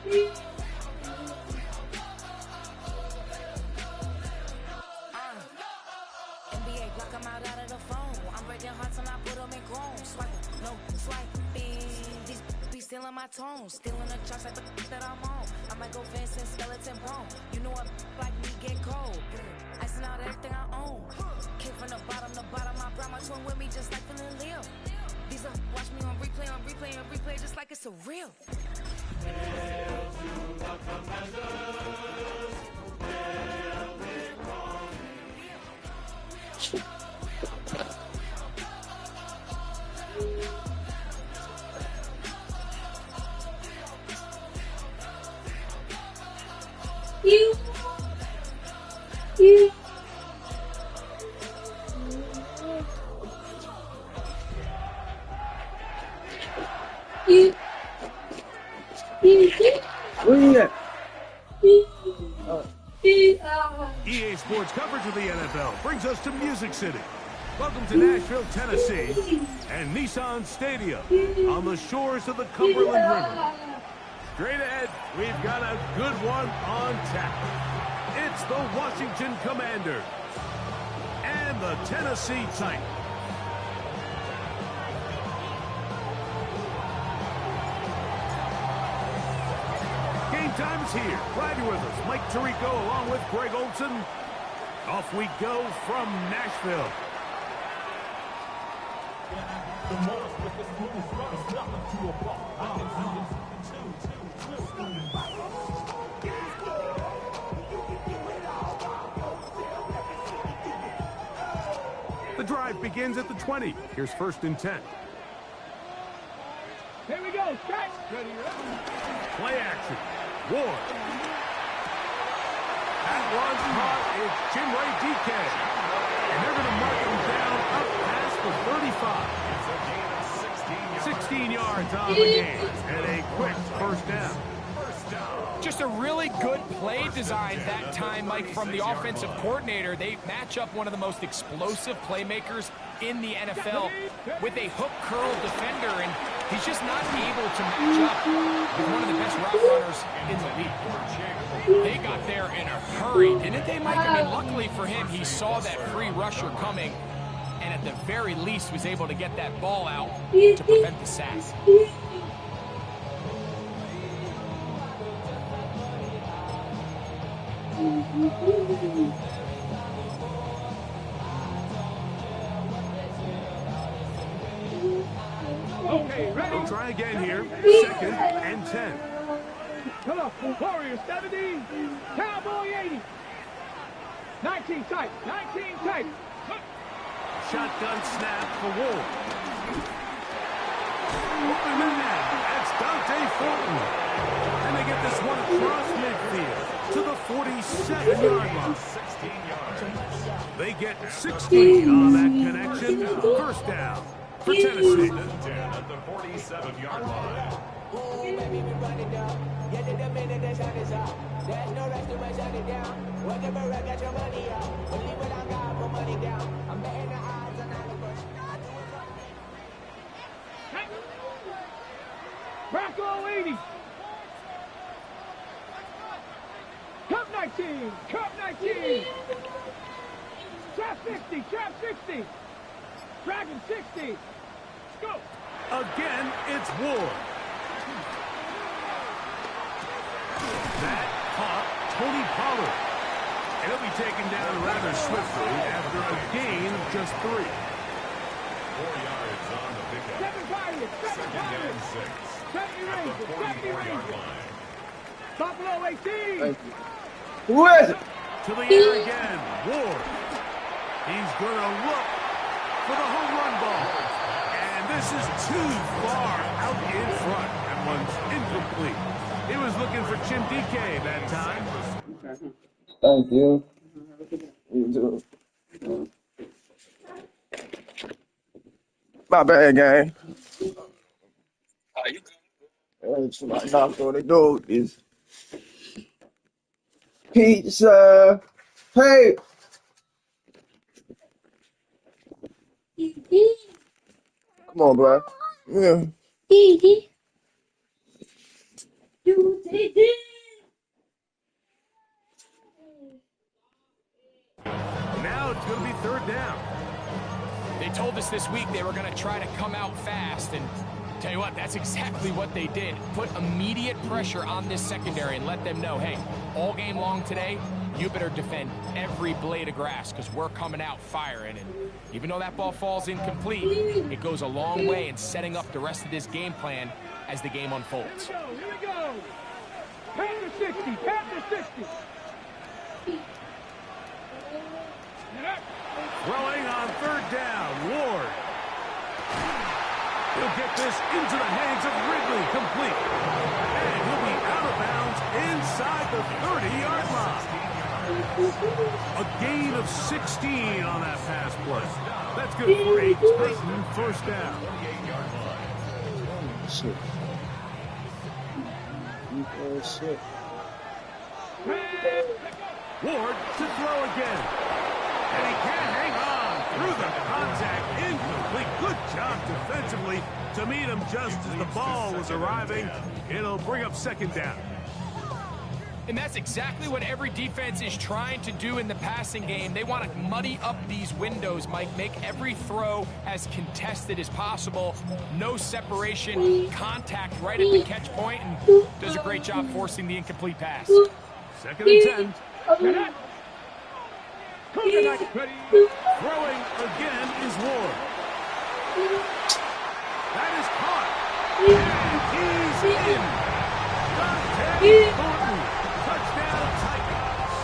NBA, block them out of the phone. I'm breaking hearts and I put them in chrome. Swiping, no swiping. These be stealing my tones. Stealing the tracks like the that I'm on. I might go fence and skeleton bone. You know what like me get cold. Icing out everything I own. Came from the bottom, I brought my twin with me just like feeling Leo. These watch me on replay, just like it's a real. Hail to the commanders. Hail big You. Where you at? EA Sports coverage of the NFL brings us to Music City. Welcome to Nashville, Tennessee, and Nissan Stadium on the shores of the Cumberland River. Straight ahead, we've got a good one on tap. It's the Washington Commanders and the Tennessee Titans. Game time is here. Riding with us, Mike Tirico along with Greg Olson. Off we go from Nashville. The drive begins at the 20. Here's 1st and 10. Here we go. Strike. Ready. Play action. Ward. That one caught is Jimray DK. And they're going to mark him down up past the 35. 16 yards on the game. And a quick 1st down. Just a really good play design that time, Mike, from the offensive coordinator. They match up one of the most explosive playmakers in the NFL with a hook curl defender, and he's just not able to match up with one of the best route runners in the league. They got there in a hurry, didn't they, Mike? I mean, luckily for him, he saw that free rusher coming, and at the very least was able to get that ball out to prevent the sack. Okay, ready. We'll try again here. 2nd and 10. Come on. Warriors 70. Cowboy 80. 19 tight. 19 tight. Shotgun snap for Wolf. Open man. That's Dante Fulton. And they get this one across midfield to the 47-yard line. 16 yards. They get 16 on that connection. 1st down for Tennessee. 10 at the 47-yard line. Ooh, baby, we run it down. Get to the minute the shot is out. There's no rush to shut it down. Whatever I got your money out. Believe what I got, put money down. I'm betting the odds on all the push. Bracco 80. Cup 19. Cup 19. Trap 60. Trap 60. Dragon 60. Go. Again, it's Ward. That caught Tony Pollard. And he'll be taken down rather swiftly after a gain of just 3. 4 yards on the pickup. 2nd and 6. At the 44-yard line. Buffalo 18. Thank you. Who is it? To the air again, Ward. He's going to look for the home run ball. And this is too far out in front. That one's incomplete. He was looking for Jim DK that time. Thank you. You too. My bad, gang. Somebody knocked on the door with this pizza. Hey. Come on, bro. Yeah. Now it's going to be third down. They told us this week they were going to try to come out fast, and tell you what, that's exactly what they did. Put immediate pressure on this secondary and let them know, hey, all game long today, you better defend every blade of grass because we're coming out firing. And even though that ball falls incomplete, it goes a long way in setting up the rest of this game plan as the game unfolds. Here we go. Pass to 60. Pass to 60. Throwing on third down, Ward. He'll get this into the hands of Ridley, complete. And he'll be out of bounds inside the 30-yard line. A gain of 16 on that pass play. That's good for a Titan first down. Shit. Shit. Ward to throw again. And he can't hang on through the contact, incomplete. Good job defensively to meet him just as the ball was arriving. It'll bring up second down. And that's exactly what every defense is trying to do in the passing game. They want to muddy up these windows, Mike, make every throw as contested as possible. No separation, contact right at the catch point, and does a great job forcing the incomplete pass. Second and 10. Throwing again is Ward. That is caught. And he's in. Dante Thornton. Touchdown Titans.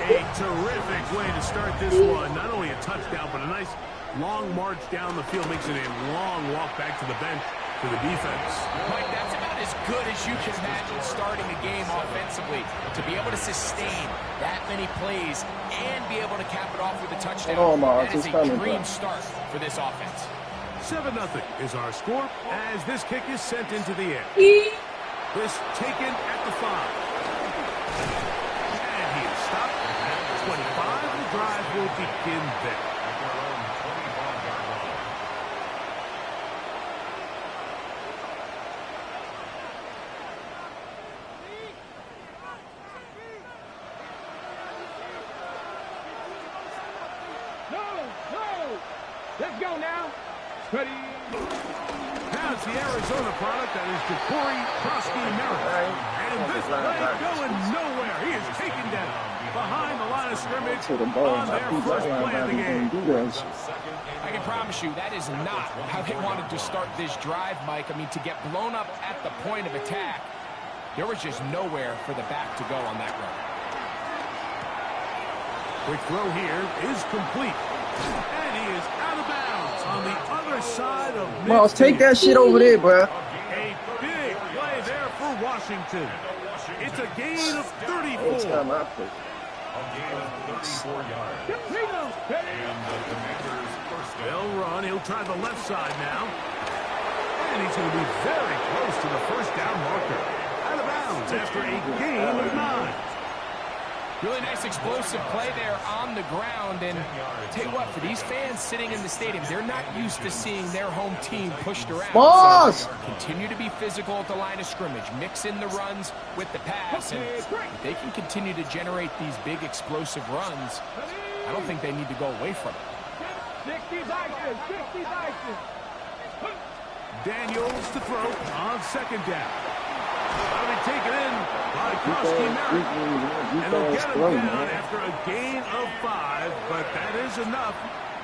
A terrific way to start this one. Not only a touchdown, but a nice long march down the field. Makes it a long walk back to the bench for the defense. Mike, that's about as good as you can imagine starting a game offensively. To be able to sustain that many plays and be able to cap it off with a touchdown, that is a dream start for this offense. 7-0 is our score as this kick is sent into the air. This taken at the 5. And he is stopped at 25. The drive will begin there. Let's go now. Ready. Now it's the Arizona product that is Ja'Cory Krosky-Merritt. And this play going nowhere. He is taken down behind the line of scrimmage on their first play of the game. I can promise you that is not how they wanted to start this drive, Mike. I mean, to get blown up at the point of attack, there was just nowhere for the back to go on that run. Quick throw here is complete. And he is out of bounds on the other side of midfield. Miles, take that shit over there, bro. A big play there for Washington. It's a gain of 34. It's not my place. A gain of 34 yards. And the Commanders' first down. They'll run. He'll try the left side now. And he's going to be very close to the first down marker. Out of bounds after a gain of 9. Really nice explosive play there on the ground. And tell you what, for these fans sitting in the stadium, they're not used to seeing their home team pushed around. Boss! So continue to be physical at the line of scrimmage. Mix in the runs with the pass. And if they can continue to generate these big explosive runs, I don't think they need to go away from it. 60 Vikings, 60 Vikings. Daniels to throw on second down. That'll be taken in by Krosky-Merritt. And they'll get him down after a gain of 5, but that is enough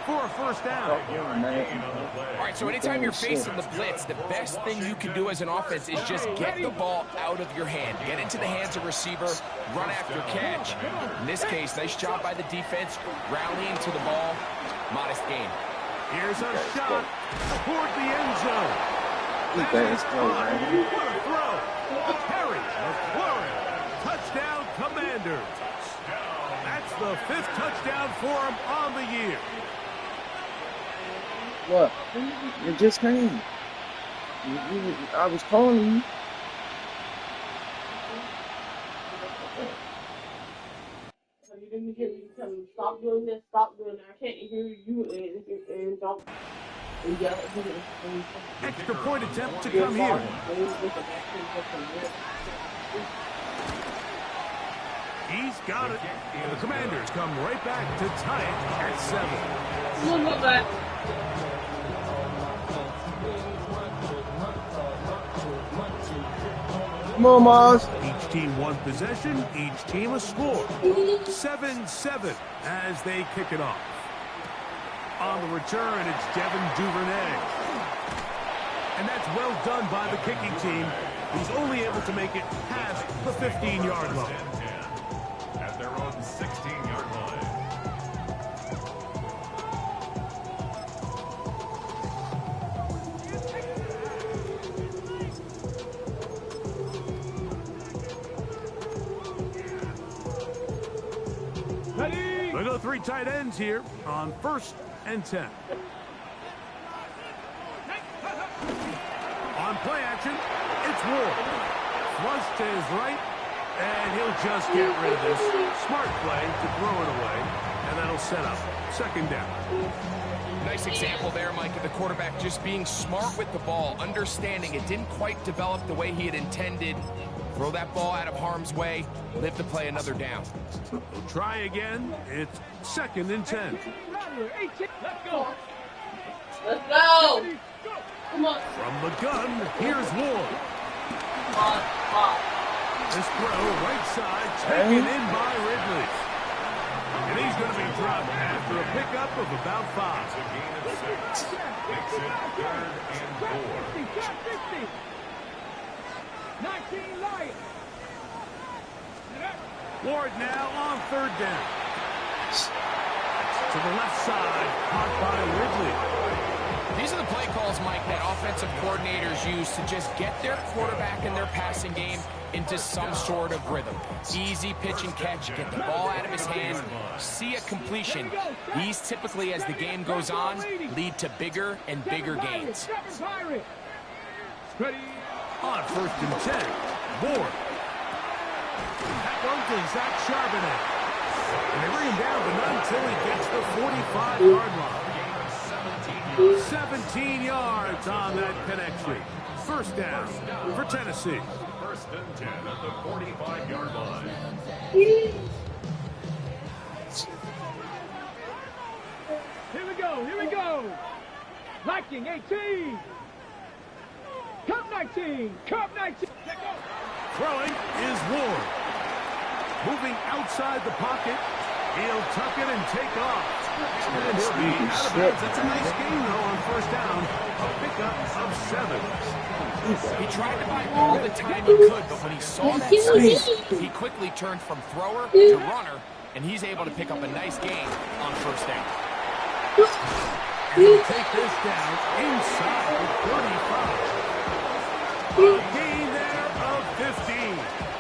for a first down. All right, so anytime you're facing the blitz, the best thing you can do as an offense is just get the ball out of your hand. Get into the hands of receiver, run after catch. In this case, nice job by the defense, rallying to the ball. Modest gain. Here's a shot toward the end zone. What a throw. A carry, McLaurin. Touchdown, Commanders. That's the 5th touchdown for him on the year. What? It just came. I was calling you. You didn't hear me tell me stop doing this, stop doing that. I can't hear you and don't. Extra point attempt to come here. He's got it. And the Commanders come right back to tie it at 7. Come on, Mars. Each team one possession, each team a score. 7-7 as they kick it off. On the return, it's Devin Duvernay. And that's well done by the kicking team. He's only able to make it past the 15-yard line. At their own 16-yard line. They go 3 tight ends here on 1st and 10. On play action, it's Ward. Flush to his right, and he'll just get rid of this. Smart play to throw it away, and that'll set up 2nd down. Nice example there, Mike, of the quarterback just being smart with the ball, understanding it didn't quite develop the way he had intended. Throw that ball out of harm's way, live to play another down. They'll try again. It's 2nd and 10. Let's go. Let's go. Come on. From the gun, here's Ward. Come on. This throw, right side, taken in by Ridley. And he's going to be dropped after a pickup of about 5. A gain of 6. Makes it 3rd and 4. 19 Lions. Ward now on 3rd down. To the left side, caught by Ridley. These are the play calls, Mike, that offensive coordinators use to just get their quarterback and their passing game into some sort of rhythm. Easy pitch and catch, get the ball out of his hand, see a completion. These typically, as the game goes on, lead to bigger and bigger gains. On 1st and 10, Ward. That one to Zach Charbonnet. And they bring him down, but not until he gets the 45-yard line. 17 yards on that connection. 1st down for Tennessee. 1st and 10 at the 45-yard line. Here we go. Viking 18. Cup 19. Throwing is Ward. Moving outside the pocket. He'll tuck it and take off. And he'll be out of bounds. That's a nice game, though, on 1st down. A pickup of 7. He tried to buy all the time he could, but when he saw that space, he quickly turned from thrower to runner, and he's able to pick up a nice gain on 1st down. And he'll take this down inside the 35. A gain there of 15.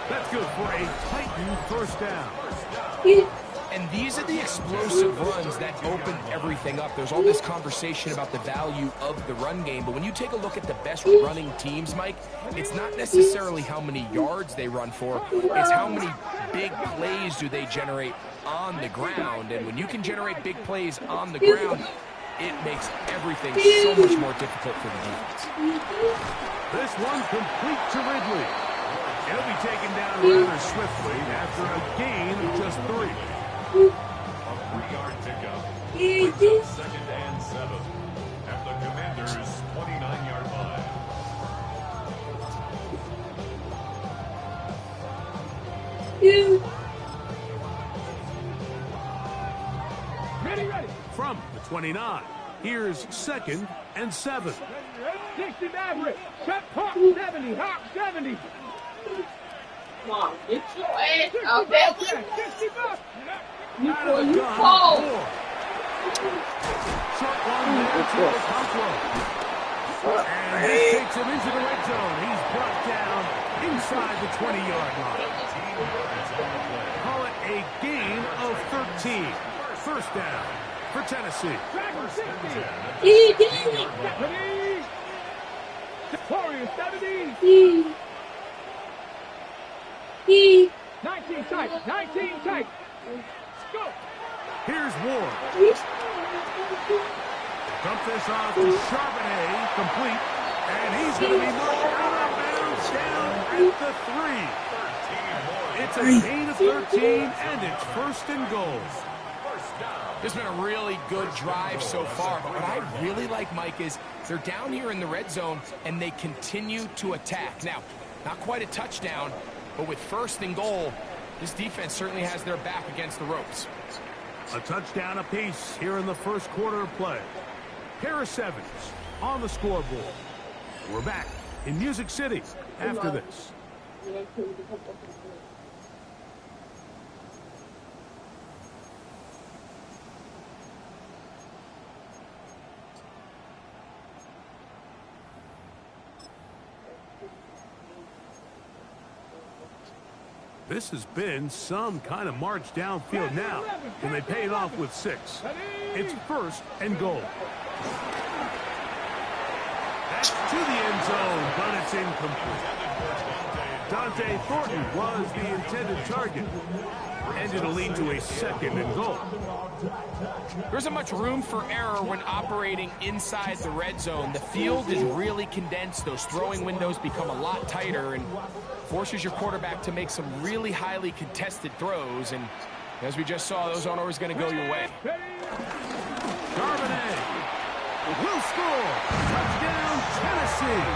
That's good for a Titan 1st down. And these are the explosive runs that open everything up. There's all this conversation about the value of the run game, but when you take a look at the best running teams, Mike, it's not necessarily how many yards they run for, it's how many big plays do they generate on the ground. And when you can generate big plays on the ground, it makes everything so much more difficult for the defense. This one complete to Ridley. He'll be taken down rather swiftly after a gain of just 3. A 3-yard pickup. Brings up 2nd and 7 at the Commanders' 29-yard line. Ready. From the 29, here's 2nd and 7. 60 Maverick. Hawk 70. Hawk 70. Come on, get your ass out that way. 60 bucks. Before you fall. Short one there to Okonkwo. And this takes him into the red zone. He's brought down inside the 20-yard line. Call it a gain of 13. 1st down for Tennessee. Warriors 70. 19 tight. Go. Here's Ward. Dump this off to Charbonnet, complete. And he's going to be marked out of bounds down at the 3. It's a gain of 13, and it's 1st and goal. This has been a really good drive so far, but what I really like, Mike, is they're down here in the red zone, and they continue to attack. Now, not quite a touchdown, but with 1st and goal, this defense certainly has their back against the ropes. A touchdown apiece here in the first quarter of play. Pair of 7s on the scoreboard. We're back in Music City after this. This has been some kind of march downfield now, and they pay it off with 6. It's 1st and goal. That's to the end zone, but it's incomplete. Dante Thornton was the intended target, and it'll lead to a 2nd and goal. There isn't much room for error when operating inside the red zone. The field is really condensed. Those throwing windows become a lot tighter and forces your quarterback to make some really highly contested throws. And as we just saw, those aren't always going to go your way. Charbonnet will score. Touchdown, Tennessee.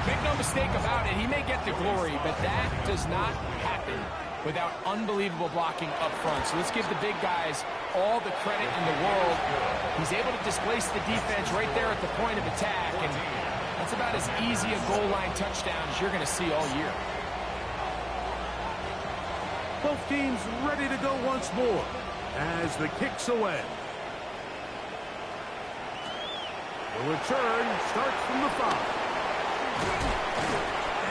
Make no mistake about it, he may get the glory, but that does not happen without unbelievable blocking up front. So let's give the big guys all the credit in the world. He's able to displace the defense right there at the point of attack, and that's about as easy a goal line touchdown as you're going to see all year. Both teams ready to go once more as the kick's away. The return starts from the 5.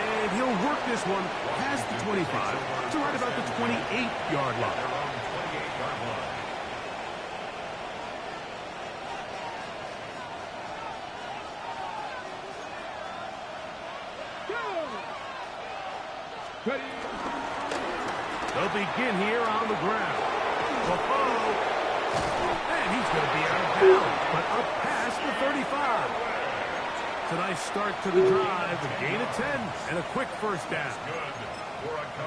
And he'll work this one past the 25 to right about the 28-yard line. They'll begin here on the ground. And he's going to be out of bounds, but up past the 35. It's a nice start to the drive, a gain of 10, and a quick 1st down.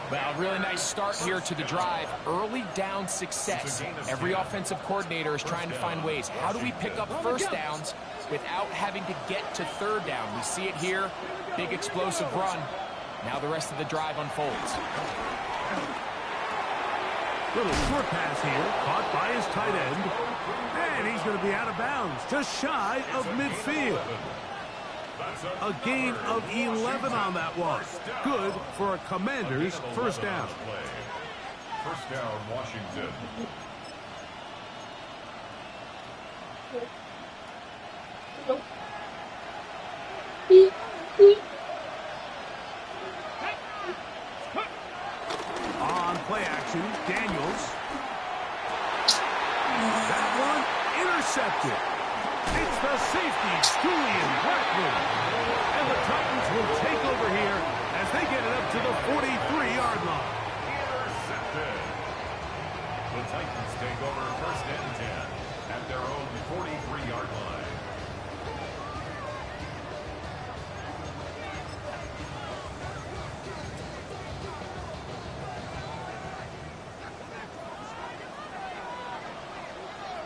Well, really nice start here to the drive. Early down success. Every offensive coordinator is trying to find ways. How do we pick up 1st downs without having to get to 3rd down? We see it here. Big explosive run. Now the rest of the drive unfolds. Little short pass here, caught by his tight end. And he's going to be out of bounds, just shy of midfield. A gain of 11 on that one. Good for a Commanders' 1st down. 1st down, Washington. On play action, Daniels. That one intercepted. It's the safety, Julian Blackman. And the Titans will take over here as they get it up to the 43-yard line. Intercepted. The Titans take over 1st and 10 at their own 43-yard line.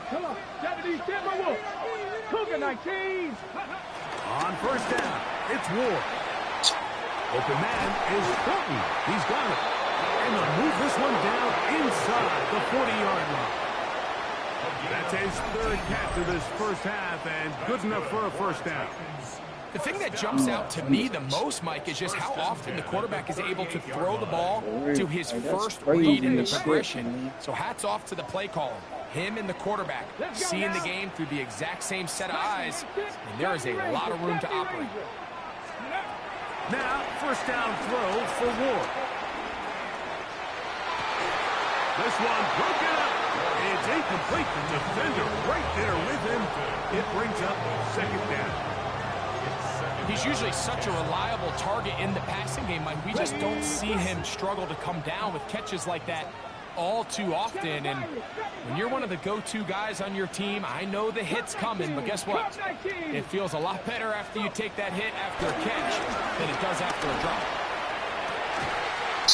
Come on, Deputy Timberwolves. Cougar 19. On 1st down, it's Ward. Open man is Thornton. He's got it. And they'll move this one down inside the 40-yard line. That's his 3rd catch of this 1st half, and good enough for a 1st down. The thing that jumps out to me the most, Mike, is just how often the quarterback is able to throw the ball to his first read in the progression. So hats off to the play caller. Him and the quarterback seeing the game through the exact same set of eyes, and there is a lot of room to operate. Now, 1st down throw for Ward. This one broken up. It's incomplete. The defender right there with him. It brings up 2nd down. He's usually such a reliable target in the passing game, Mike. We just don't see him struggle to come down with catches like that. all too often, and when you're one of the go-to guys on your team, I know the hit's coming, but guess what? It feels a lot better after you take that hit after a catch than it does after a drop.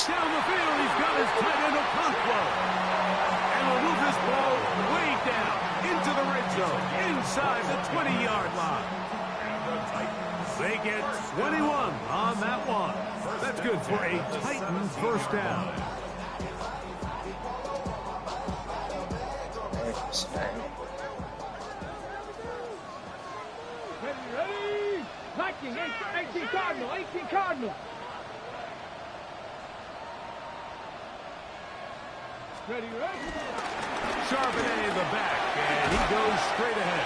Down the field, he's got his tight end Okonkwo. And will move this ball way down into the red zone, inside the 20-yard line. They get 21 on that one. That's good for a Titan first down. Ready? 18 Cardinal, 18 Cardinal. Ready, ready. Charbonnet in the back, and he goes straight ahead.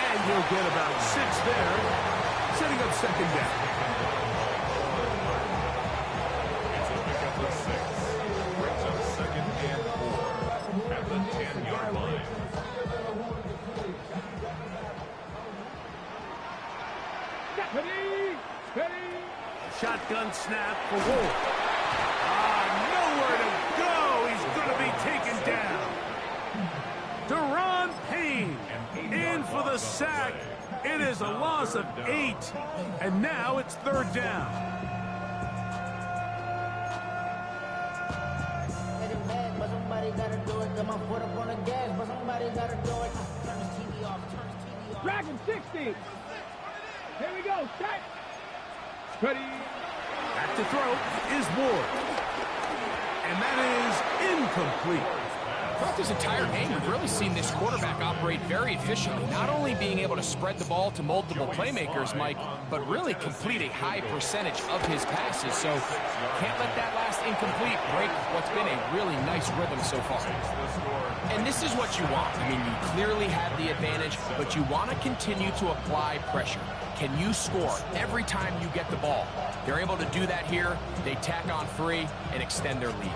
And he'll get about 6 there, setting up second down. It's a pickup of 6. Brings up second and 4 at the 10-yard line. Ready, ready. Shotgun snap for Wolf. Nowhere to go. He's going to be taken down. Deron Payne in for the sack. It is a loss of 8. And now it's third down. But somebody gotta do it. Got my foot up on the gas, but somebody gotta do it. Turn this TV off, turn this TV off. Dragon 60. Here we go, set. Ready. Back to throw is Ward. And that is incomplete. Throughout this entire game, we've really seen this quarterback operate very efficiently, not only being able to spread the ball to multiple playmakers, Mike, but really complete a high percentage of his passes. So can't let that last incomplete break what's been a really nice rhythm so far. And this is what you want. I mean, you clearly have the advantage, but you want to continue to apply pressure. Can you score every time you get the ball? They're able to do that here. They tack on 3 and extend their lead.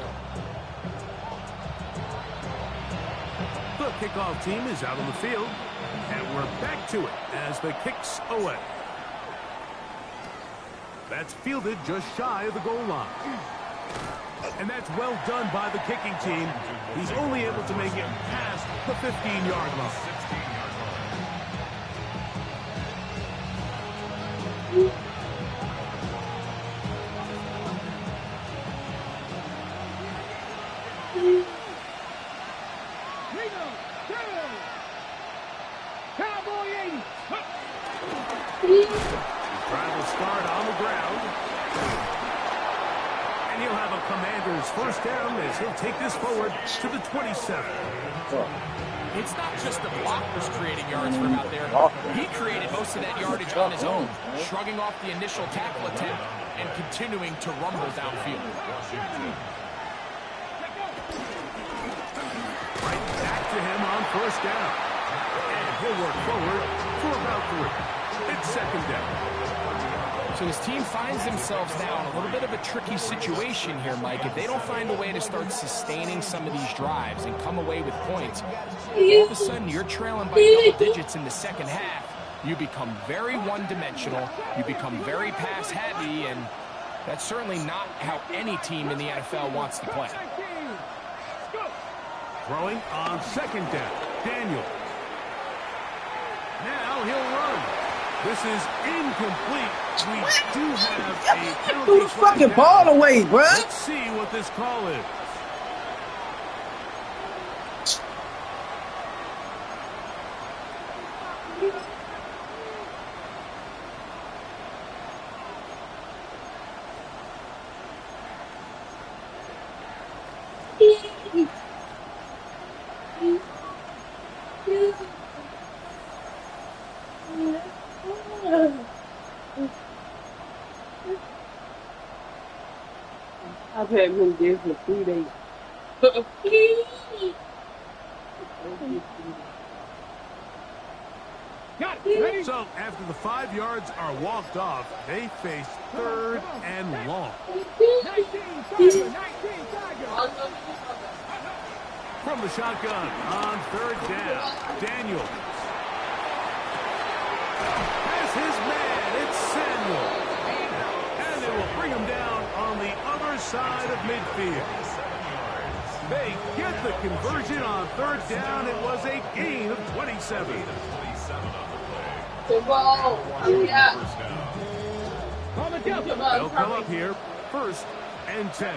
The kickoff team is out on the field, and we're back to it as the kick's away. That's fielded just shy of the goal line. And that's well done by the kicking team. He's only able to make it past the 15-yard line. Cowboy 80. Trying to start on the ground. And he'll have a Commander's first down as he'll take this forward to the 27. It's not just the blockers creating yards from out there. He created most of that yardage on his own, shrugging off the initial tackle attempt and continuing to rumble downfield. Right back to him on first down. And he'll work forward for about 3. It's second down. So his team finds themselves now in a little bit of a tricky situation here, Mike. If they don't find a way to start sustaining some of these drives and come away with points, all of a sudden you're trailing by double digits in the second half. You become very one-dimensional. You become very pass-heavy, and that's certainly not how any team in the NFL wants to play. Throwing on second down. Daniel. Now he'll run. This is incomplete. We do have a penalty. Threw the fucking ball away, bro. Let's see what this call is. I've had him there for 3 days. Got it. Ready? So after the 5 yards are walked off, they face third and long. 19 Tiger, 19 Tiger. From the shotgun on third down, Daniel has his man. It's Samuel. And they will bring him down on the other side of midfield. They get the conversion on third down. It was a gain of 27. Good ball. Yeah. They'll come up here, 1st and 10.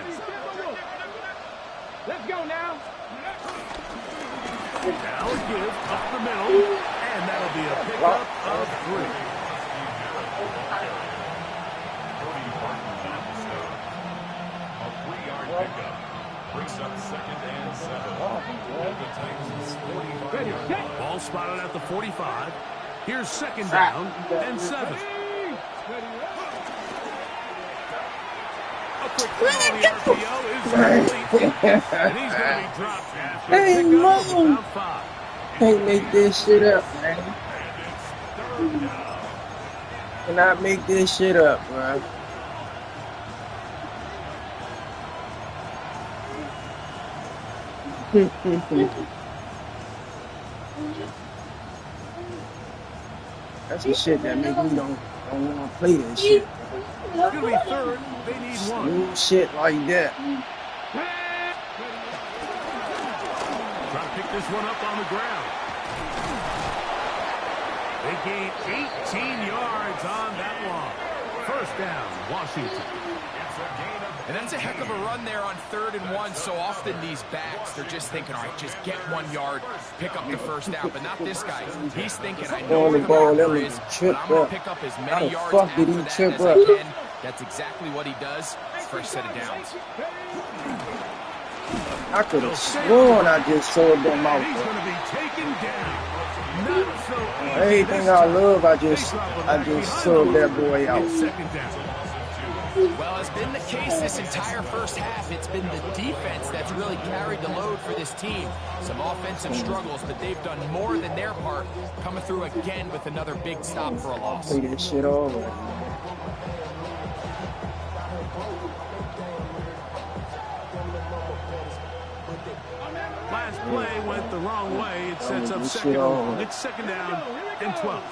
Let's go now. Now a give up the middle, and that'll be a pickup of 3. A 3-yard pickup. Brings up 2nd and 7. The Titans 45-yard line. Ball spotted at the 45. Here's 2nd down and 7. A quick throw on the RPO is complete. And he's going to be dropped after Hey, a pickup of Mo. about 5. Can't make this shit up, man. Cannot make this shit up, bro. That's the shit that make me don't want to play this shit. It's going to be 3rd. They need 1. New shit like that. Try to pick this one up on the ground. They gain 18 yards on that one. 1st down, Washington. And that's a heck of a run there on 3rd and 1. So often these backs, they're just thinking, all right, just get 1 yard, pick up the 1st down. But not this guy. He's thinking, I know where the marker is, but I'm going to pick up as many yards after that as I can. That's exactly what he does. First set of downs. I could have sworn I just sold them out. He's going to be taken down. Not so easy. Everything I love, I just sold that boy out. 2nd down. Well, it's been the case this entire first half. It's been the defense that's really carried the load for this team. Some offensive struggles, but they've done more than their part, coming through again with another big stop for a loss. Play this shit over. Last play went the wrong way. It sets up 2nd and long. It's 2nd down and 12.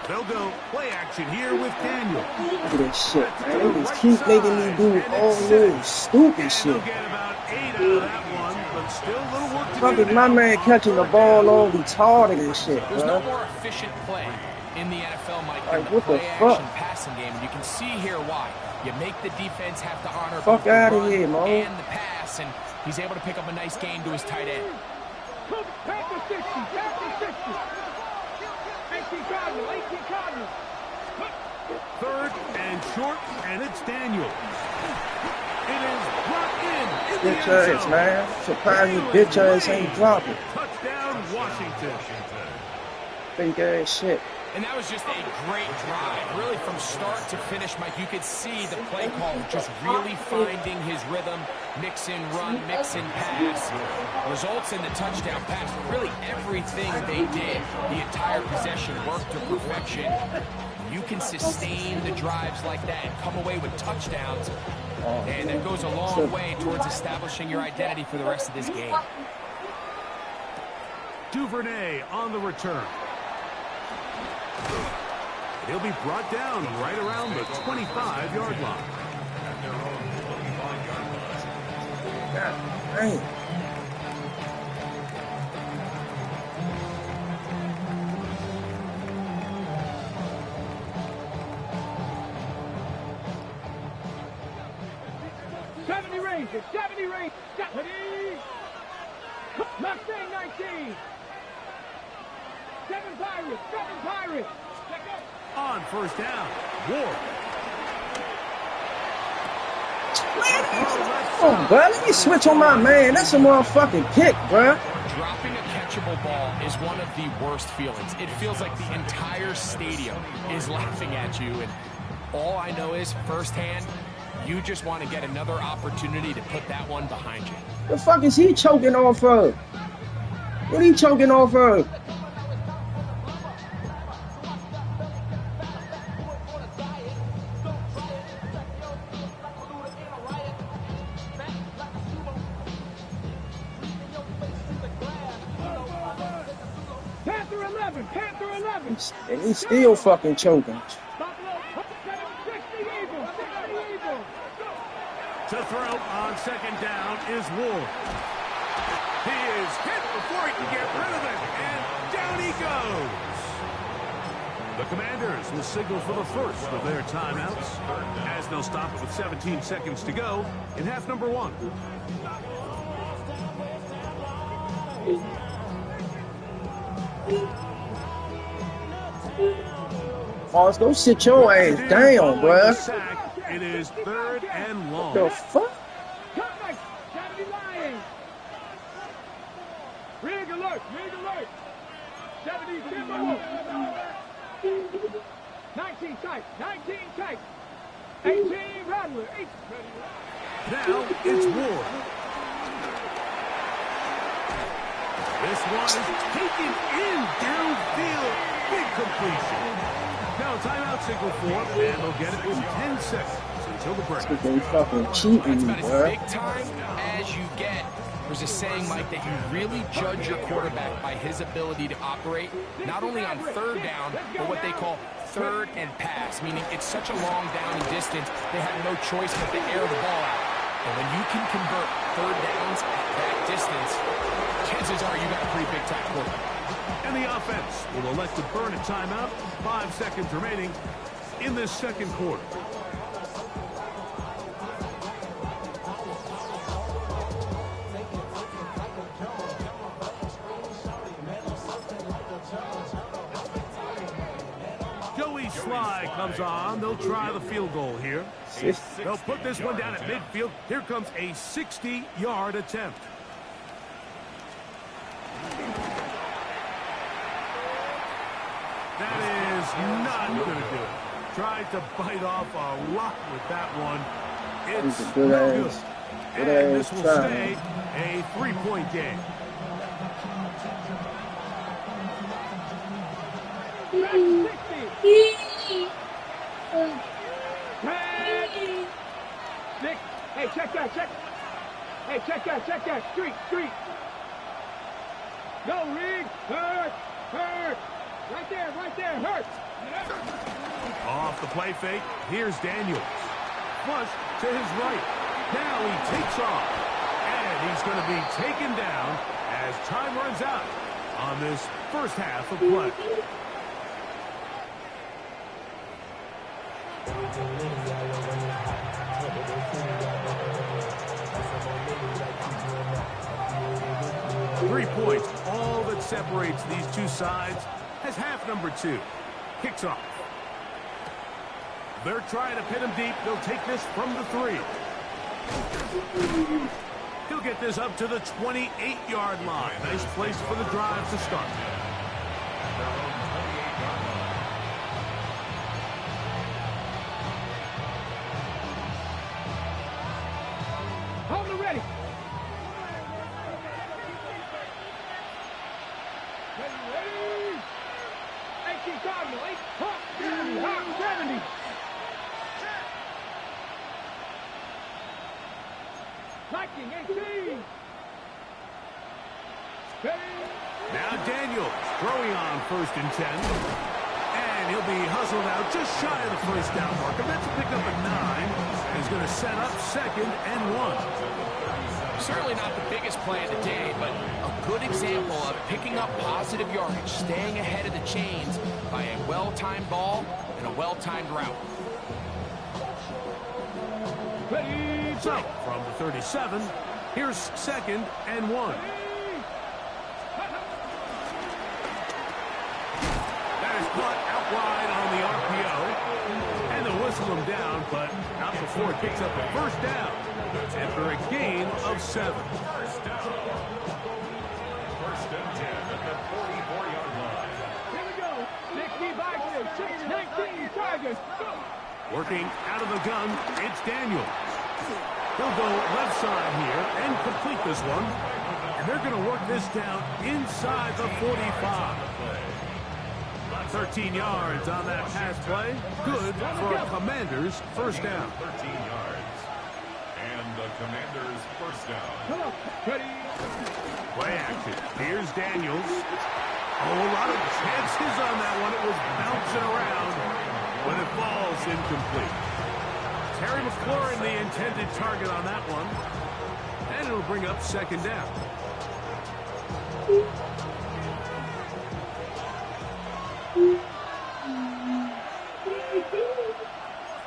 They'll go play action here with Daniel. Look at this shit, man. They just keep making me do all this stupid shit. They'll get about 8 out of that one, but still a little work to do. Fucking my man catching the ball all retarded and shit, There's bro. no more efficient play in the NFL, Mike, Like, than the what the play fuck? action passing game. And you can see here why. You make the defense have to honor Fuck both the outta run here, Mo. and the pass, and he's able to pick up a nice gain to his tight end. Back to 60. Back to 60. 18 Cardinal. 18 Cardinal. 3rd and short, and it's Daniel. It is brought in the Bitch end ass, zone. man. Surprised you bitch ass ain't dropping. Touchdown, Washington. Fake ass shit. And that was just a great drive. Really, from start to finish, Mike, you could see the play call just really finding his rhythm, mix in run, mix in pass. Results in the touchdown pass. Really, everything they did, the entire possession worked to perfection. You can sustain the drives like that and come away with touchdowns, and that goes a long way towards establishing your identity for the rest of this game. Duvernay on the return. He'll be brought down right around the 25-yard line. God dang. Rangers. 70 Rangers. 70. Mustang 19. 7 Pirates. 7 Pirates. On 1st down, Ward. Oh, bro, let me switch on my man. That's a motherfucking kick, bro. Dropping a catchable ball is one of the worst feelings. It feels like the entire stadium is laughing at you, and all I know is firsthand, you just want to get another opportunity to put that one behind you. The fuck is he choking off of? What are he choking off of? Panther 11. Panther 11. And he's still fucking choking. To throw on second down is Ward. He is hit before he can get rid of it, and down he goes. The Commanders will signal for the first of their timeouts as they'll stop it with 17 seconds to go in half number 1. Mars, go sit your ass down, bruh. It is 3rd and long. The fuck? Rig alert! Rig alert! 70 tempo! 19 tight! 19 tight! 18 rattler! 8 Now it's Ward. This one is taken in downfield. Big completion. Now timeout signal for, and they'll get it in 10 seconds until the break. They fucking cheating, That's about bruh. as big time as you get. There's a saying, Mike, that you really judge your quarterback by his ability to operate, not only on 3rd down, but what they call 3rd and pass, meaning it's such a long down and distance, they have no choice but to air the ball out. And when you can convert 3rd downs at that distance, chances are you got a pretty big time quarterback. And the offense will elect to burn a timeout. 5 seconds remaining in this second quarter. Fly comes on. They'll try the field goal here. They'll put this one down at midfield. Here comes a 60-yard attempt. That is not going to do it. Tried to bite off a lot with that one. It's no good. And this will stay a 3-point game. Nick, hey, check that, check. Hey, check that. Street. Go, Rig. Hurt. Right there, hurt. Off the play fake, here's Daniels. Flush to his right. Now he takes off. And he's going to be taken down as time runs out on this first half of play. Three points, all that separates these two sides, as half number 2 kicks off. They're trying to pin him deep. They'll take this from the 3. He'll get this up to the 28-yard line. Nice place for the drive to start. Hold it ready. Ready. 18 Cardinal. 8 Hawk 70. Hawk 70. Viking 18. Now Daniels throwing on 1st and 10. And he'll be hustled out just shy of the first down marker. That's a pickup at 9. He's going to set up 2nd and 1. Certainly not the biggest play of the day, but a good example of picking up positive yardage, staying ahead of the chains by a well-timed ball and a well-timed route. So, from the 37, here's 2nd and 1. That is caught out wide on the RPO. And they'll whistle him down, but not before it picks up a first down. After a gain of 7. First and 10 at the 44-yard line. Here we go. 60 Vikings. 19 Tigers. Go. Working out of the gun, it's Daniels. He'll go left side here and complete this one. And they're going to work this down inside the 45. 13 yards on that pass play. Good for a Commander's first down. 13 yards. And the Commanders' first down. Come on. Ready. Play action. Here's Daniels. Oh, a lot of chances on that one. It was bouncing around when it falls incomplete. Terry McLaurin, the intended target on that one. And it'll bring up second down.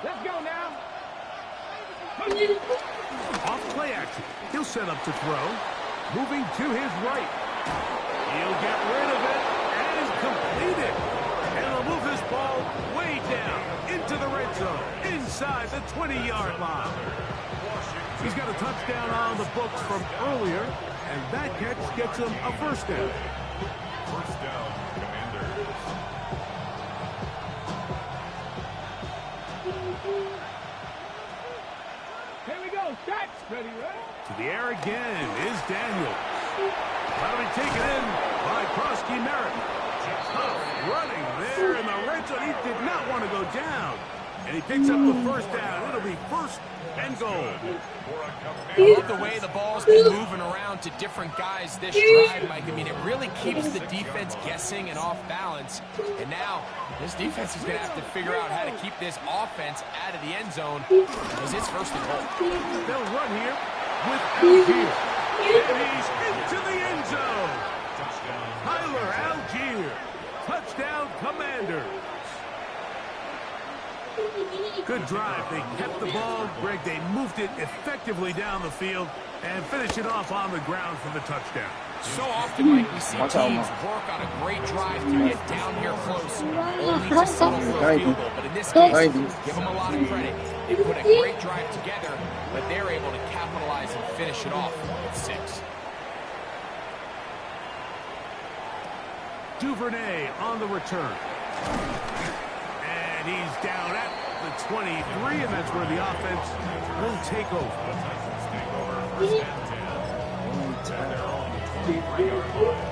Let's go now. Off play action. He'll set up to throw. Moving to his right. He'll get rid of it and complete it. And he'll move this ball way down into the red zone, inside the 20-yard line. He's got a touchdown on the books from earlier, and that catch gets him a first down. First down, Commanders. Here we go. Set. Ready, ready. To the air again is Daniel. That'll be taken in by Prosky Merritt. Tough running there in the red zone. He did not want to go down. And he picks up the first down. It'll be first and goal. I love the way the ball's been moving around to different guys this drive, Mike. I mean, it really keeps the defense guessing and off balance. And now, this defense is going to have to figure out how to keep this offense out of the end zone because it's first and goal. They'll run here with Algier. And he's into the end zone. Tyler Algier. Touchdown, Commanders. Good drive. They kept the ball. Greg, they moved it effectively down the field and finished it off on the ground for the touchdown. So often, Mike, we see teams work on a great drive to get down here close, only to settle for a field goal. But in this case, give them a lot of credit. They put a great drive together, but they're able to capitalize and finish it off with 6. Duvernay on the return. And he's down at the 23, and that's where the offense will take over. First and 10. And they're on the 23-yard line.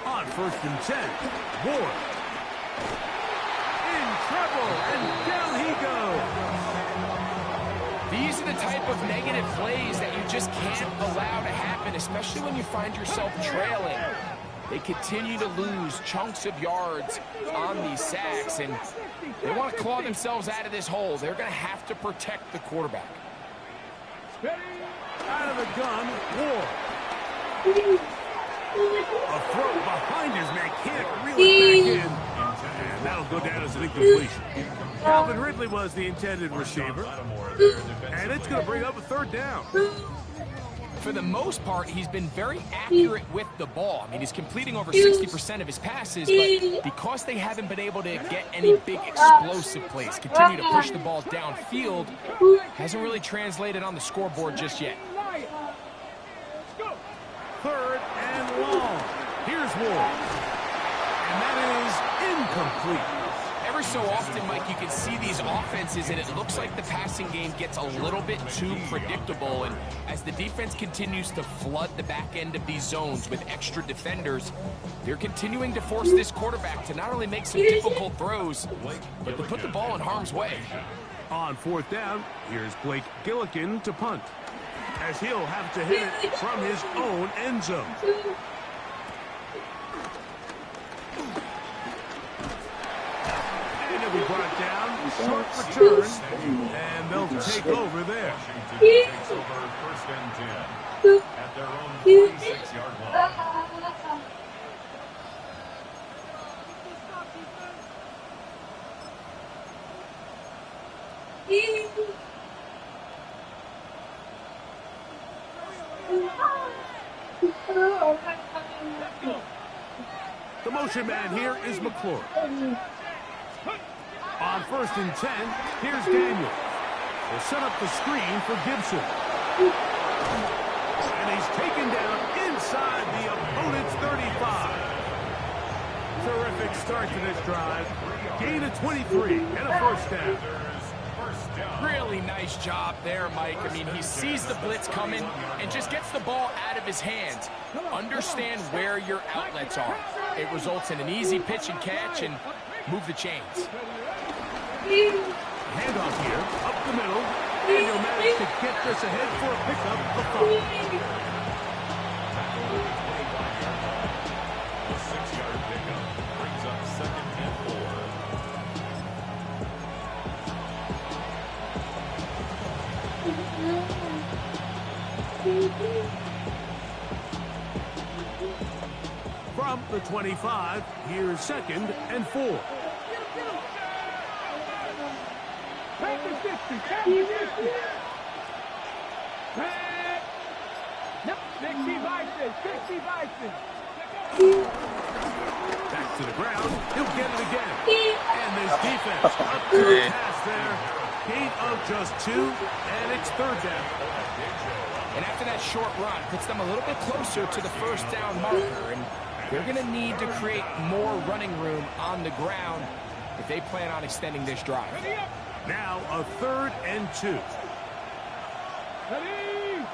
On first and 10, Ward. In trouble, and down he goes. These are the type of negative plays that you just can't allow to happen, especially when you find yourself trailing. They continue to lose chunks of yards on these sacks, and they want to claw themselves out of this hole. They're going to have to protect the quarterback. Out of the gun, Ward. A throw behind his man, can't reel it back in. And that'll go down as an incompletion. Calvin Ridley was the intended receiver. And it's going to bring up a third down. For the most part, he's been very accurate with the ball. I mean, he's completing over 60% of his passes, but because they haven't been able to get any big explosive plays, continue to push the ball downfield, hasn't really translated on the scoreboard just yet. Third and long. Here's Ward. And that is incomplete. Every so often, Mike, you can see these offenses, and it looks like the passing game gets a little bit too predictable. And as the defense continues to flood the back end of these zones with extra defenders, they're continuing to force this quarterback to not only make some difficult throws, but to put the ball in harm's way. On fourth down, here's Blake Gillikin to punt, as he'll have to hit it from his own end zone. And it'll be brought down, short return, and they'll take over there. Washington takes over first and 10 at their own 46-yard line. The motion man here is McClure. On first and 10, here's Daniel. They'll set up the screen for Gibson. And he's taken down inside the opponent's 35. Terrific start to this drive. Gain of 23 and a first down. Really nice job there, Mike. I mean, he sees the blitz coming and just gets the ball out of his hands. Understand where your outlets are. It results in an easy pitch and catch and move the chains. Handoff here, up the middle, and he'll manage to get this ahead for a pickup of 5. From the 25, here's 2nd and 4. Back to 60. Back to 60. Back. Nope. 60 Bison. 60 Bison. Back to the ground. He'll get it again. And this defense up to the pass there. Gain of just 2, and it's 3rd down. And after that short run, puts them a little bit closer to the 1st down marker. And they're going to need to create more running room on the ground if they plan on extending this drive. Now a 3rd and 2. Ready.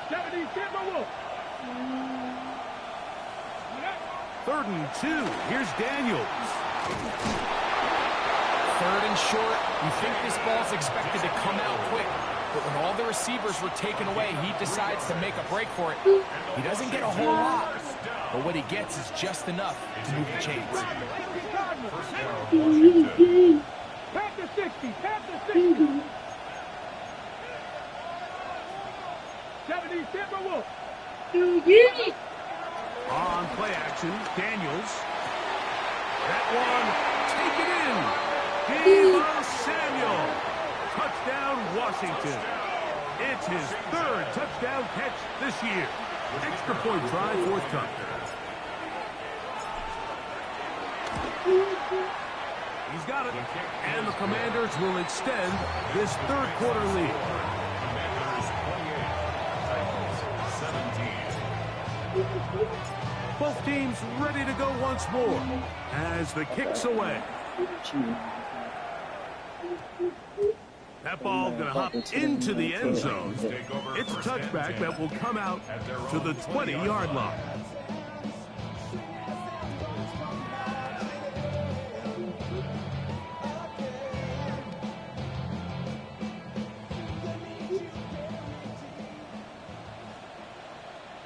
70 Timberwolves. 3rd and 2. Here's Daniels. 3rd and short. You think this ball's expected to come out quick, but when all the receivers were taken away, he decides to make a break for it. He doesn't get a whole lot, but what he gets is just enough to move the chains. Back to 60. Back to 60. 70 Timberwolves. On play action, Daniels. That one, take it in. Deebo Samuel. Touchdown, Washington. It's his 3rd touchdown catch this year. Extra point try, 4th touchdown. He's got it. And the Commanders will extend this 3rd quarter lead. Both teams ready to go once more as the kick's away. That ball going to hop into the end zone. It's a touchback that will come out to the 20-yard line.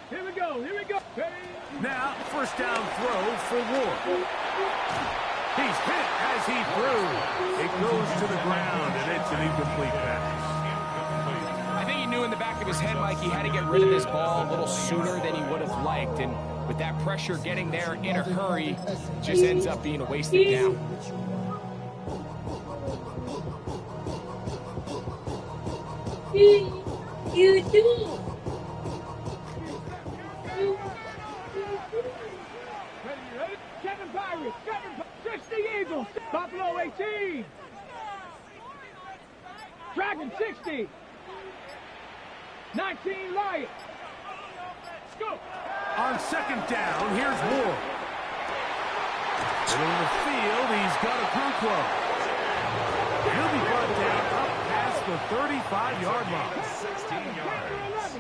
Here we go. Here we go. Now, 1st down throw for Ward. He's hit as he threw. It goes to the ground, and it's an incomplete pass. I think he knew in the back of his head, Mike, he had to get rid of this ball a little sooner than he would have liked. And with that pressure getting there in a hurry, just ends up being a wasted down. You do. Ready? 7 Pirates. 60 Eagles. Buffalo 18. Dragon 60. 19 Lions. Scoop. On 2nd down, here's Ward. Middle of the field, he's got a crew close. He'll be brought down up past the 35-yard line. 16 yards.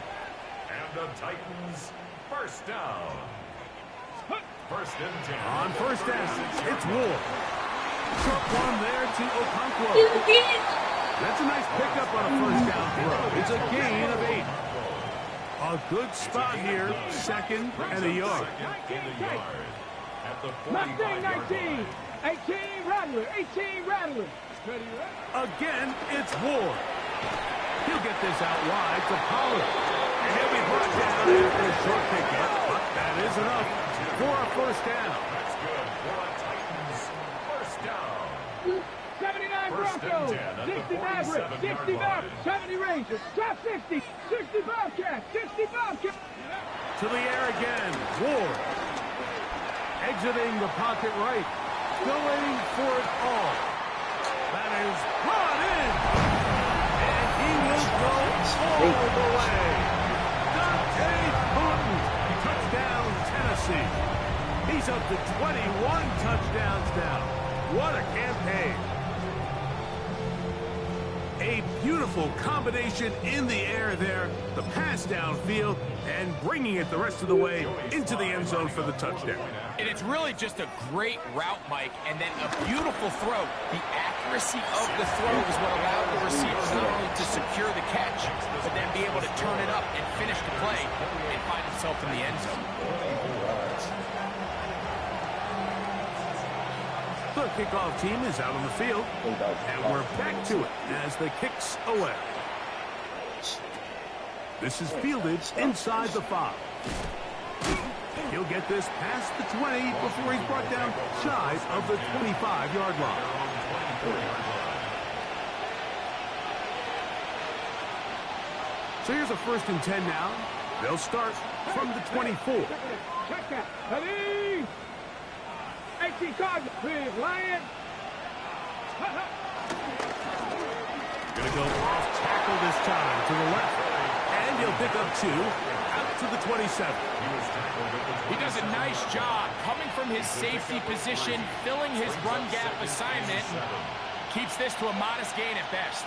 And the Titans, 1st down. 1st and 10. On 1st down, it's Ward. Short one there to Okonkwo. That's a nice pickup on a 1st down throw. It's a gain of 8. A good spot here, 2nd and a yard. Mustang 19. 18 Rattler. 18 Rattler. Again, it's Ward. He'll get this out wide to Pollard. And he'll be brought down after a short pickup. But that is enough for a 1st down. That's good for a Titans 1st down. 79 Broncos. 60 Mavericks. 60 Mavericks. 70 Rangers. Top 60. 60 Bobcats. 60 Bobcats. To the air again, Ward. Exiting the pocket right. Going for it all. That is brought in. And he will go all the way. Dante Thornton. Touchdown, Tennessee. He's up to 21 touchdowns now. What a campaign. A beautiful combination in the air there. The pass downfield and bringing it the rest of the way into the end zone for the touchdown. And it's really just a great route, Mike, and then a beautiful throw. The accuracy of the throw is what allowed the receiver not only to secure the catch, but then be able to turn it up and finish the play and find himself in the end zone. The kickoff team is out on the field, and we're back to it as the kick's away. This is fielded inside the 5. He'll get this past the 20 before he's brought down shy of the 25-yard line. So here's a 1st and 10 now. They'll start from the 24. Check that. Ready? 18 cards. Please, Lion. Going to go off tackle this time to the left. And he'll pick up 2 out to the 27. He does a nice job coming from his safety position, filling his run gap assignment. Keeps this to a modest gain at best.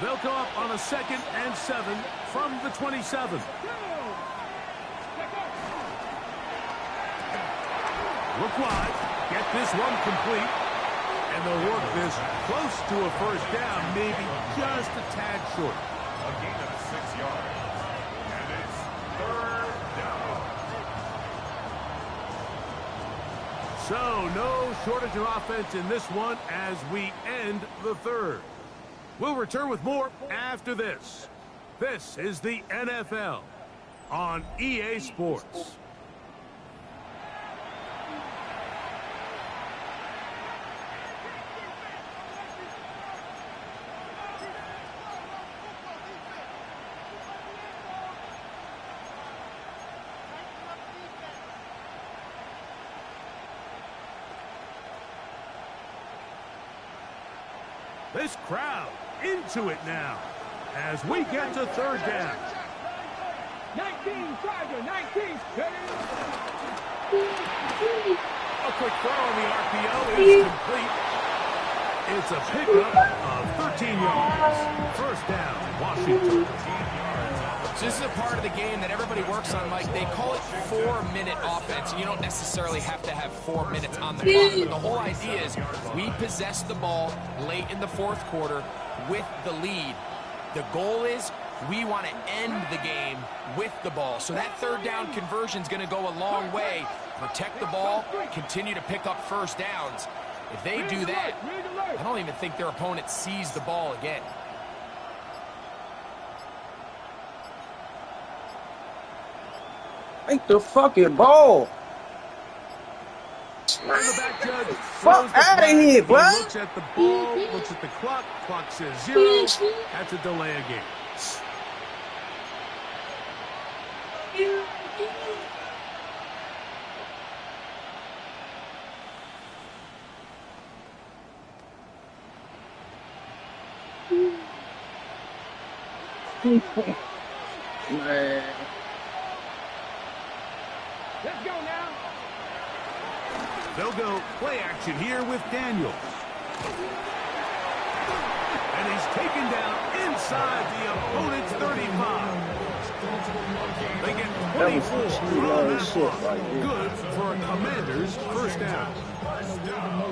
They'll go up on a 2nd and 7 from the 27. Look wide. Get this one complete. And they'll work this close to a 1st down, maybe just a tad short. A gain of 6 yards. And it's 3rd down. So no shortage of offense in this one as we end the 3rd. We'll return with more after this. This is the NFL on EA Sports. This crowd into it now as we get to 3rd down. 19, Charger, 19. A quick throw on the RPO is complete. It's a pickup of 13 yards. 1st down, Washington. So this is a part of the game that everybody works on, Mike. They call it 4-minute offense. You don't necessarily have to have 4 minutes on the clock, but the whole idea is we possess the ball late in the 4th quarter with the lead. The goal is we want to end the game with the ball. So that 3rd down conversion is going to go a long way. Protect the ball, continue to pick up 1st downs. If they do that, I don't even think their opponent sees the ball again. Make the fucking ball. Back judge Fuck out of here, bro. Looks at the ball, looks at the clock. Clock says 0. That's a delay of game. Man. Let's go now. They'll go play action here with Daniels. And he's taken down inside the opponent's 35. They get 24 on that play. Good for a Commander's 1st down.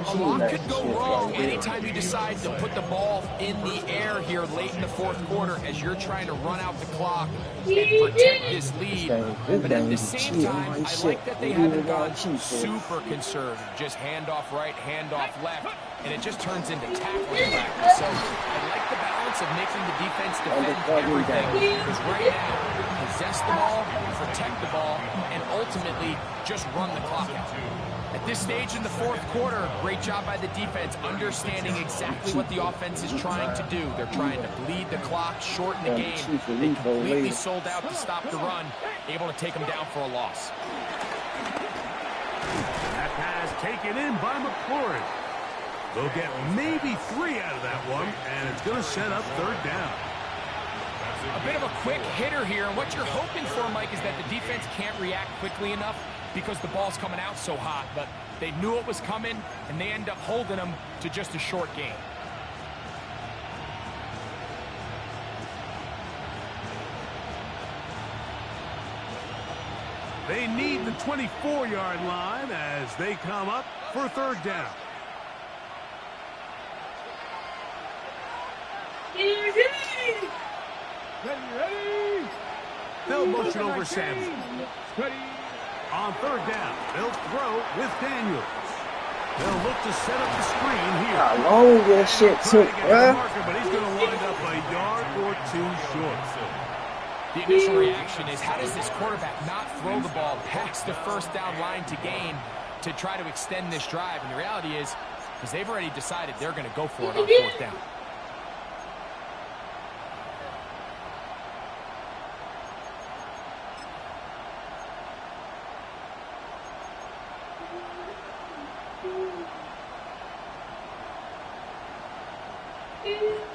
A lot could go wrong anytime you decide to put the ball in the air here late in the 4th quarter as you're trying to run out the clock and protect this lead. But at the same time, I like that they haven't gone super conservative. Just handoff right, handoff left, and it just turns into tackling practice. So I like the balance of making the defense defend everything. Because right now, possess the ball, protect the ball, and ultimately just run the clock out. At this stage in the 4th quarter, great job by the defense, understanding exactly what the offense is trying to do. They're trying to bleed the clock, shorten the game. They completely sold out to stop the run, able to take them down for a loss. That pass taken in by McLaurin. They'll get maybe 3 out of that one, and it's going to set up 3rd down. A bit of a quick hitter here, and what you're hoping for, Mike, is that the defense can't react quickly enough because the ball's coming out so hot, but they knew it was coming, and they end up holding them to just a short game. They need the 24-yard line as they come up for 3rd down. Ready. They'll motion over Samuel. Ready. On 3rd down, they'll throw with Daniels. They'll look to set up the screen here. How long that shit took, Marker, bruh? but he's going to wind up a yard or 2 short. The initial reaction is, how does this quarterback not throw the ball past the first down line to gain to try to extend this drive? And the reality is, because they've already decided they're going to go for it on fourth down.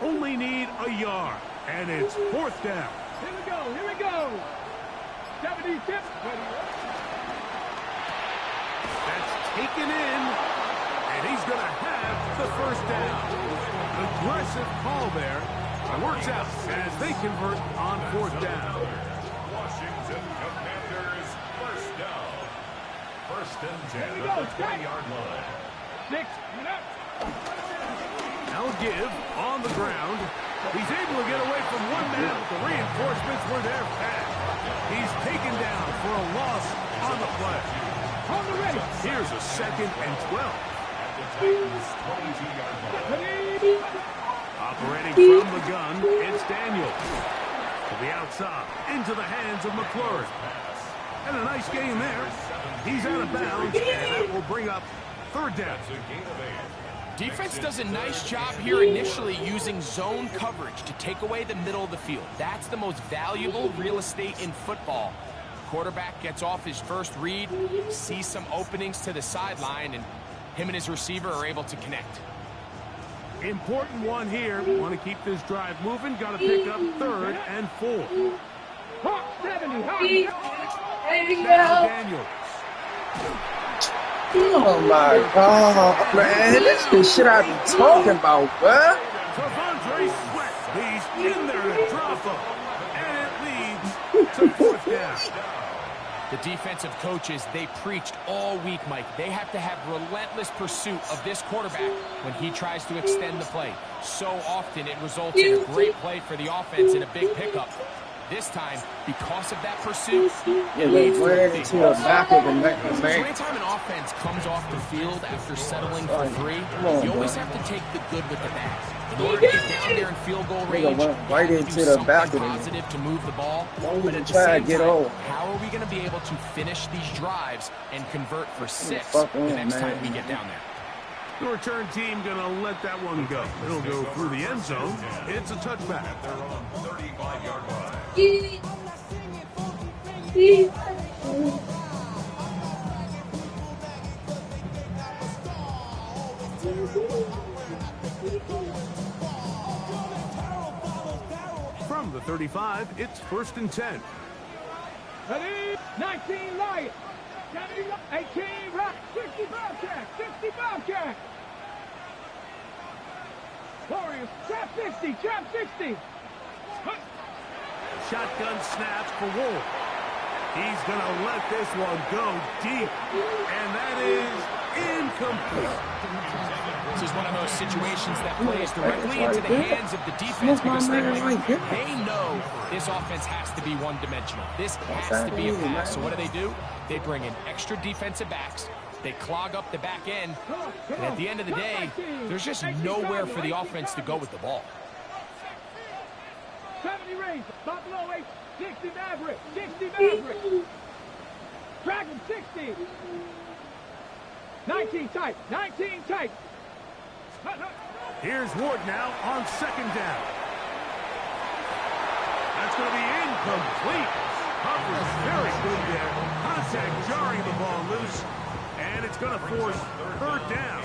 Only need a yard, and it's fourth down. Here we go, here we go. 70 tips. That's taken in, and he's going to have the first down. Aggressive call there. Works out as they convert on fourth down. Washington Commanders first down. First and 10 Here we at go, the 20-yard line. 6, and up. Now give on the ground. He's able to get away from one man, but the reinforcements were there fast. He's taken down for a loss on the play. On the ready. Here's a 2nd and 12. At the Titans' 22-yard line. Operating from the gun, it's Daniels. To the outside, into the hands of McClure. And a nice game there. He's out of bounds, and that will bring up third down. Defense does a nice job here initially using zone coverage to take away the middle of the field. That's the most valuable real estate in football. Quarterback gets off his first read, sees some openings to the sideline, and him and his receiver are able to connect. Important one here. Want to keep this drive moving. Got to pick up 3rd and 4. Hawk 70, Hawk. Now Daniels. Oh my God, man. This is shit I be talking about, bruh. Tavondre Sweat. He's in there to drop him. And it leads to fourth down. The defensive coaches, they preached all week, Mike. They have to have relentless pursuit of this quarterback when he tries to extend the play. So often it results in a great play for the offense and a big pickup. This time, because of that pursuit, Yeah, they ran into the back of the neck, so man. anytime an offense comes off the field after settling for 3, you always have to take the good with the bad. In order to get down there in field goal range, went right you have to into do the back something of it. positive to move the ball. Don't But even at the try to same get time, over. how are we going to be able to finish these drives and convert for 6 fuck the on, next man. time we get down there? The return team going to let that one go. It'll go through the end zone. It's a touchback. They're on 35-yard line. From the 35, it's 1st and 10. Ready? 19 Lions. 18 Rock. 60 Bobcat. 60 Bobcat. Warriors. Trap 60. Trap 60. Shotgun snaps for Wolf. He's going to let this one go deep. And that is incomplete. This is one of those situations that plays directly into the hands of the defense because they know this offense has to be one-dimensional. This has to be a pass. So what do? They bring in extra defensive backs. They clog up the back end. And at the end of the day, there's just nowhere for the offense to go with the ball. 70 Rangers. Buffalo 8. 60 Maverick. 60 Maverick. Dragon 60. 19 tight. 19 tight. Here's Ward now on 2nd down. That's going to be incomplete. Huff is very good there. Contact jarring the ball loose. And it's going to force 3rd down.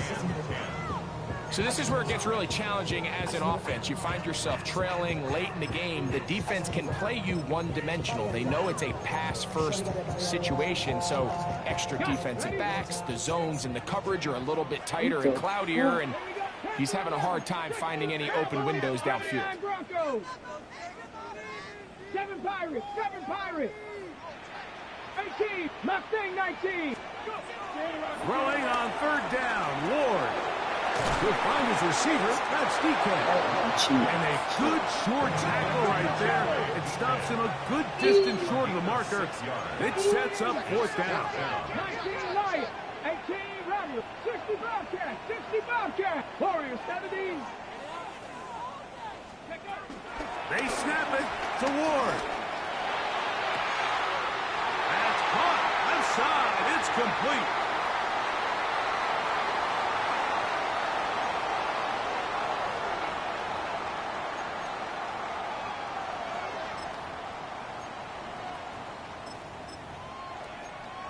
So this is where it gets really challenging as an offense. You find yourself trailing late in the game. The defense can play you one-dimensional. They know it's a pass-first situation, so extra defensive backs, the zones and the coverage are a little bit tighter and cloudier, and he's having a hard time finding any open windows downfield. 7 Pirates. 7 Pirates. 18. Mustang 19. Throwing on 3rd down. Ward. He'll find his receiver. That's DK. And a good short tackle right there. It stops him a good distance short of the marker. It sets up 4th down. 19 Lions. 18 Rebels. 60 Bobcat. 60 Bobcat. Warriors 70. They snap it to Ward. complete.